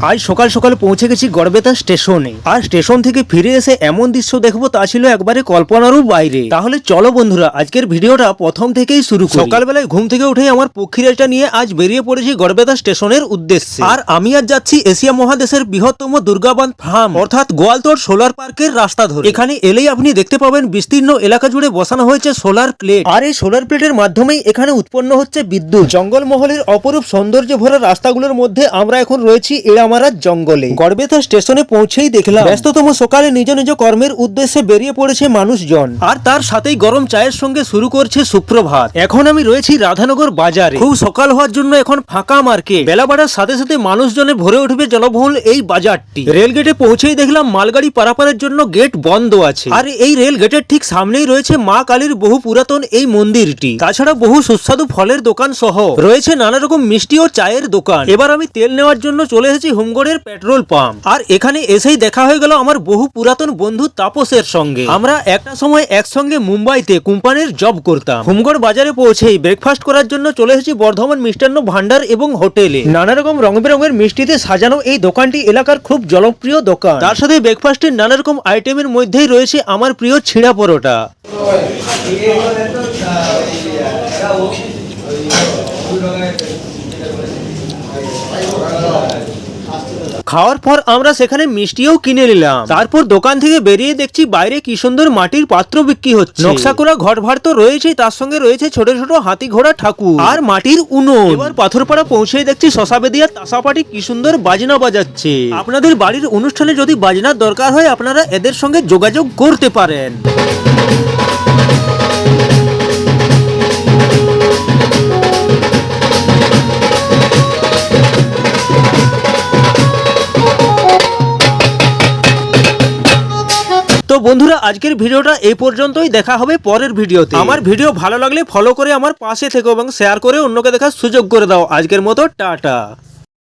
আজ সকাল সকাল পৌঁছে গেছি গড়বেতা স্টেশনে। আর স্টেশন থেকে ফিরে এসে এমন দৃশ্য দেখবো তা ছিল একবারে কল্পনারও বাইরে। তাহলে চলো বন্ধুরা আজকের ভিডিওটা প্রথম থেকেই শুরু করি। সকালবেলায় ঘুম থেকে উঠে আমার পক্ষীরাজটা নিয়ে আজ বেরিয়ে পড়েছি গড়বেতা স্টেশনের উদ্দেশ্যে। আর আমি আজ যাচ্ছি এশিয়া মহাদেশের বৃহত্তম দুর্গাবান ফার্ম অর্থাৎ গোয়ালতোড় সোলার পার্কের রাস্তা ধরে। এখানে এলেই আপনি দেখতে পাবেন বিস্তীর্ণ এলাকা জুড়ে বসানো হয়েছে সোলার প্লেট। আর এই সোলার প্লেটের মাধ্যমেই এখানে উৎপন্ন হচ্ছে বিদ্যুৎ। জঙ্গলমহলের অপরূপ সৌন্দর্য ভরা রাস্তাগুলোর মধ্যে আমরা এখন রয়েছি এড়ামারার জঙ্গলে। গড়বেতা স্টেশনে পৌঁছেই দেখলাম ব্যস্ততম সকালে নিজ নিজ কর্মের উদ্দেশ্যে বেরিয়ে পড়েছে মানুষজন। আর তার সাথেই গরম চায়ের সঙ্গে শুরু করছে সুপ্রভাত। এখন আমি রয়েছি রাধানগর বাজারে। খুব সকাল হওয়ার জন্য এখন ফাঁকা মার্কেট। বেলা বাড়ার সাথে সাথে মানুষজনে ভরে উঠবে জনবহুল এই বাজারটি। রেল গেটে পৌঁছেই দেখলাম মালগাড়ি পারাপারের জন্য গেট বন্ধ আছে। আর এই রেল গেটের ঠিক সামনেই রয়েছে মা কালীর বহু পুরাতন এই মন্দিরটি। তাছাড়া বহু সুস্বাদু ফলের দোকান সহ রয়েছে নানা রকম মিষ্টি ও চায়ের দোকান। এবার আমি তেল নেওয়ার জন্য চলে এসেছি হোমগড়ের পেট্রোল পাম্প। আর এখানে এসেই দেখা হয়ে গেল আমার বহু পুরাতন বন্ধু তাপসের সঙ্গে। আমরা একটা সময় একসঙ্গে মুম্বাইতে কোম্পানির জব করতাম। হোমগড় বাজারে পৌঁছেই ব্রেকফাস্ট করার জন্য চলে এসেছি বর্ধমান মিষ্টান্ন ভান্ডার এবং হোটেলে। নানা রকম রং বেরঙের মিষ্টিতে সাজানো এই দোকানটি এলাকার খুব জনপ্রিয় দোকান। তার সাথে ব্রেকফাস্টের নানা রকম আইটেমের মধ্যেই রয়েছে আমার প্রিয় ছিঁড়া পরোটা। খাওয়ার পর আমরা সেখানে মিষ্টিও কিনে নিলাম। তারপর দোকান থেকে বেরিয়ে দেখছি বাইরে কি সুন্দর মাটির পাত্র বিক্রি হচ্ছে। নকশা করা ঘট ভাড় তো রয়েছে, তার সঙ্গে রয়েছে ছোট ছোট হাতি ঘোড়া ঠাকুর আর মাটির উনুন। এবার পাথরপাড়া পৌঁছেই দেখছি শশাবেদিয়ার তাসাপাটি কি সুন্দর বাজনা বাজাচ্ছে। আপনাদের বাড়ির অনুষ্ঠানে যদি বাজনার দরকার হয় আপনারা এদের সঙ্গে যোগাযোগ করতে পারেন। তো বন্ধুরা আজকের ভিডিওটা এই পর্যন্তই। দেখা হবে পরের ভিডিওতে। আমার ভিডিও ভালো লাগলে ফলো করে আমার পাশে থেকো এবং শেয়ার করে অন্যকে দেখার সুযোগ করে দাও। আজকের মতো টাটা।